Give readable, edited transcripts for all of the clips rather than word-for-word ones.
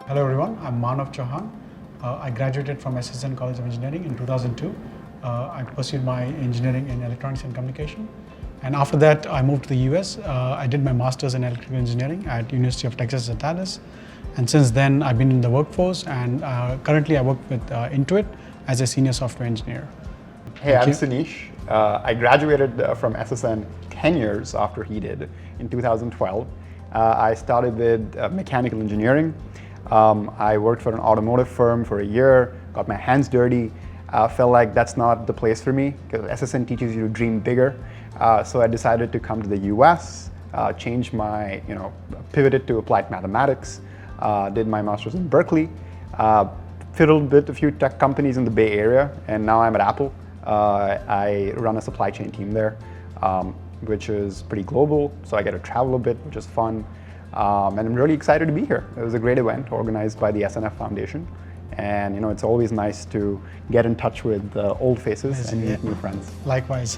Hello everyone, I'm Manav Chauhan. I graduated from SSN College of Engineering in 2002. I pursued my engineering in electronics and communication. And after that, I moved to the US. I did my master's in electrical engineering at University of Texas at Dallas. And since then, I've been in the workforce, and currently I work with Intuit as a senior software engineer. Hey, I'm Sunish. I graduated from SSN 10 years after he did in 2012. I started with mechanical engineering. I worked for an automotive firm for a year, got my hands dirty. Felt like that's not the place for me because SSN teaches you to dream bigger. So I decided to come to the US, change my, pivoted to applied mathematics, did my master's in Berkeley, fiddled with a few tech companies in the Bay Area, and now I'm at Apple. I run a supply chain team there, which is pretty global, so I get to travel a bit, which is fun. And I'm really excited to be here. It was a great event organized by the SNF Foundation. And it's always nice to get in touch with old faces and meet new friends. Likewise.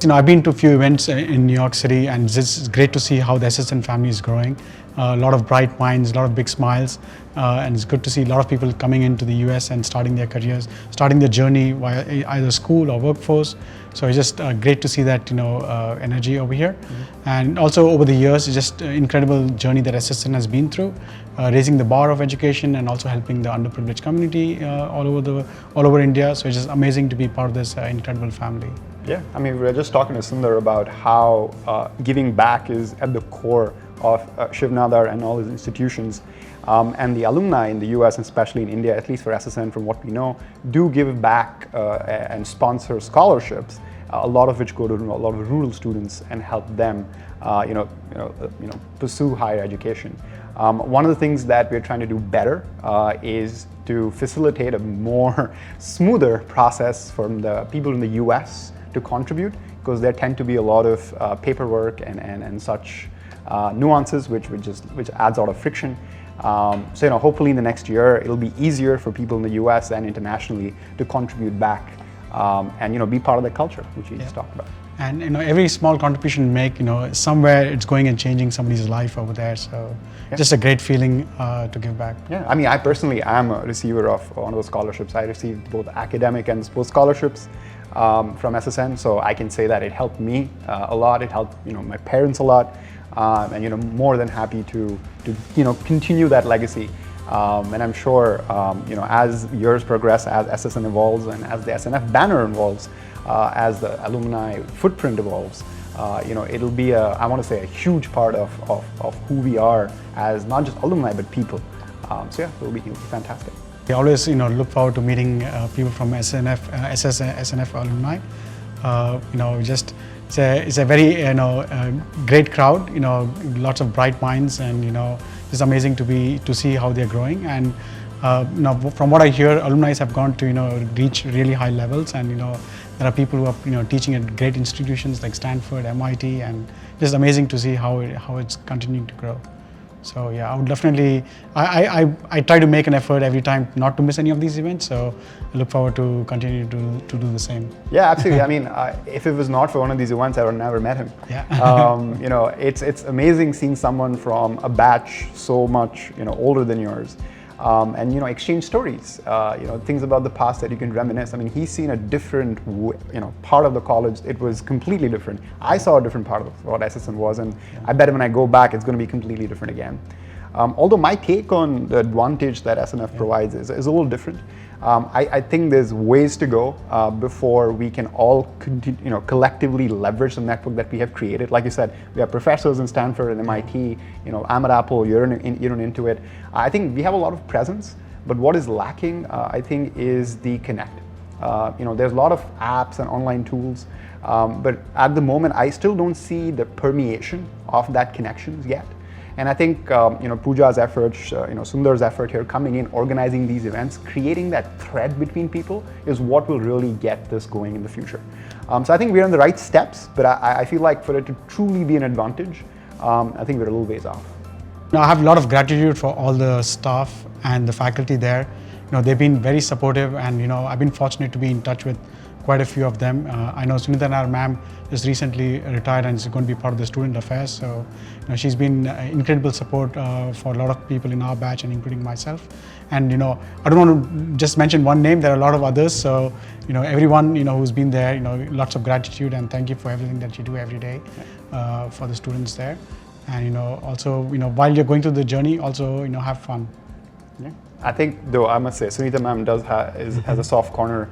I've been to a few events in New York City, and it's great to see how the SSN family is growing. A lot of bright minds, a lot of big smiles, and it's good to see a lot of people coming into the US and starting their careers, starting their journey via either school or workforce. So it's just great to see that energy over here. Mm-hmm. And also over the years, it's just an incredible journey that SSN has been through, raising the bar of education and also helping the underprivileged community all over India. So it's just amazing to be part of this incredible family. Yeah, I mean, we were just talking to Sundar about how giving back is at the core of Shiv Nadar and all his institutions. And the alumni in the US, and especially in India, at least for SSN from what we know, do give back and sponsor scholarships, a lot of which go to a lot of rural students and help them pursue higher education. One of the things that we're trying to do better is to facilitate a more smoother process from the people in the US to contribute, because there tend to be a lot of paperwork and such nuances which adds a lot of friction. So hopefully in the next year it'll be easier for people in the US and internationally to contribute back and be part of the culture, which we just talked about. And every small contribution you make, somewhere it's going and changing somebody's life over there. So just a great feeling to give back. Yeah, I mean, I personally am a receiver of one of those scholarships. I received both academic and sports scholarships from SSN, so I can say that it helped me a lot. It helped my parents a lot, and more than happy to continue that legacy. And I'm sure as years progress, as SSN evolves, and as the SNF banner evolves, as the alumni footprint evolves, it'll be I want to say a huge part of who we are as not just alumni but people. So yeah, it'll be fantastic. We always look forward to meeting people from SNF alumni. It's a very great crowd. Lots of bright minds, and it's amazing to see how they're growing. And from what I hear, alumni have gone to reach really high levels, and there are people who are teaching at great institutions like Stanford, MIT, and just amazing to see how it's continuing to grow. So yeah, I would definitely, I try to make an effort every time not to miss any of these events. So I look forward to continue to do the same. Yeah, absolutely. I mean, if it was not for one of these events, I would have never met him. Yeah. It's amazing seeing someone from a batch so much older than yours. And exchange stories, things about the past that you can reminisce. I mean, he's seen a different, part of the college. It was completely different. I saw a different part of what SSN was, and I bet when I go back, it's going to be completely different again. Although my take on the advantage that SNF provides is a little different. I think there's ways to go before we can all collectively leverage the network that we have created. Like you said, we have professors in Stanford and MIT. I'm at Apple. You're into it. I think we have a lot of presence, but what is lacking, I think, is the connect. There's a lot of apps and online tools, but at the moment, I still don't see the permeation of that connections yet. And I think Pooja's effort, Sundar's effort here, coming in, organizing these events, creating that thread between people is what will really get this going in the future. So I think we're on the right steps, but I feel like for it to truly be an advantage, I think we're a little ways off. I have a lot of gratitude for all the staff and the faculty there. They've been very supportive, and I've been fortunate to be in touch with quite a few of them. I know Shiv Nadar ma'am just recently retired and is going to be part of the student affairs. So she's been incredible support for a lot of people in our batch and including myself. And I don't want to just mention one name. There are a lot of others. So everyone who's been there, lots of gratitude and thank you for everything that you do every day for the students there. And also while you're going through the journey, also have fun. Yeah. I think, though, I must say, Sunita ma'am has a soft corner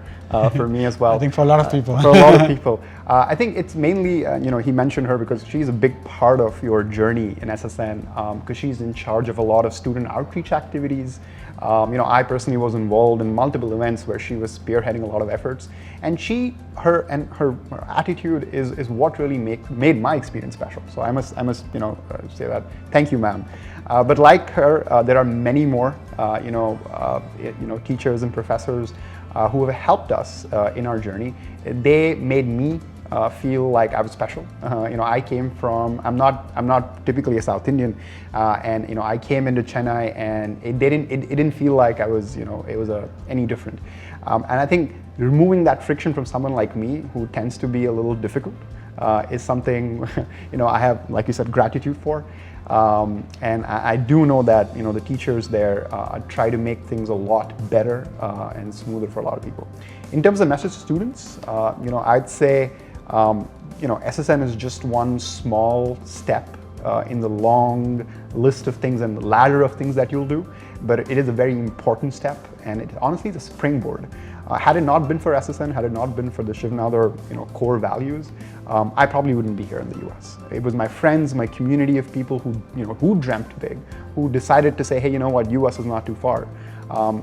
for me as well. I think for a lot of people. For a lot of people. I think it's mainly, he mentioned her because she's a big part of your journey in SSN because she's in charge of a lot of student outreach activities. I personally was involved in multiple events where she was spearheading a lot of efforts, and her attitude is what really made my experience special. So I must say that. Thank you, ma'am. But like her, there are many more teachers and professors who have helped us in our journey. They made me feel like I was special. I came from, I'm not typically a South Indian, and I came into Chennai, and it didn't feel like I was, it was any different. And I think removing that friction from someone like me, who tends to be a little difficult, is something I have, like you said, gratitude for. And I do know that the teachers there try to make things a lot better and smoother for a lot of people. In terms of message to students, I'd say SSN is just one small step in the long list of things and the ladder of things that you'll do, but it is a very important step, and it honestly is a springboard. Had it not been for SSN, had it not been for the Shiv Nadar core values, I probably wouldn't be here in the US. It was my friends, my community of people who dreamt big, who decided to say, hey, US is not too far.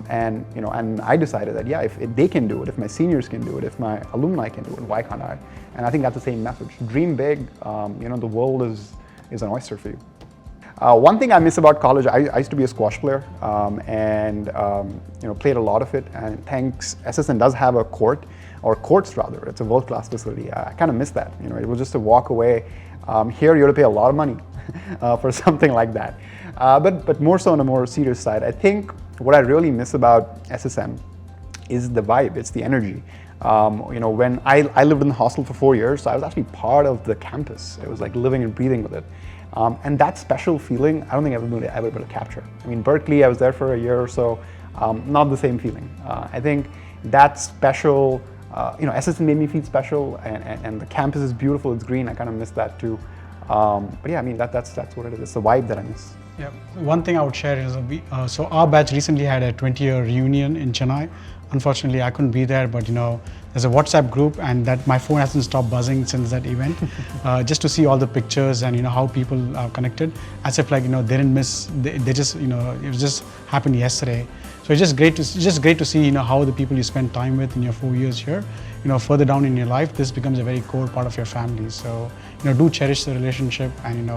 And I decided that, yeah, if they can do it, if my seniors can do it, if my alumni can do it, why can't I? And I think that's the same message. Dream big, the world is an oyster for you. One thing I miss about college, I used to be a squash player and played a lot of it. And thanks, SSN does have a court, or courts rather. It's a world-class facility. I kind of miss that. It was just a walk away. Here you have to pay a lot of money for something like that. But more so on a more serious side, I think what I really miss about SSN is the vibe. It's the energy. When I lived in the hostel for 4 years, so I was actually part of the campus. It was like living and breathing with it. And that special feeling, I don't think I've ever been able to capture. I mean, Berkeley, I was there for a year or so, not the same feeling. I think that special, SSN made me feel special, and the campus is beautiful, it's green, I kind of miss that too. But yeah, I mean, that's what it is. It's the vibe that I miss. Yeah, one thing I would share is, so our batch recently had a 20-year reunion in Chennai. Unfortunately, I couldn't be there, but there's a WhatsApp group, and that my phone hasn't stopped buzzing since that event, just to see all the pictures and how people are connected, as if like they didn't miss, they just it was just happened yesterday. So it's just great to see how the people you spend time with in your 4 years here, further down in your life, this becomes a very core part of your family. So do cherish the relationship, and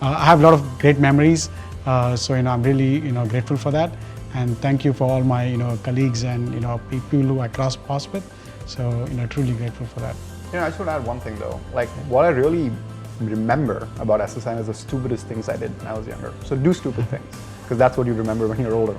I have a lot of great memories. So I'm really grateful for that. And thank you for all my colleagues and people who I cross paths with. So truly grateful for that. I should add one thing though. Like what I really remember about SSN is the stupidest things I did when I was younger. So do stupid things, because that's what you remember when you're older.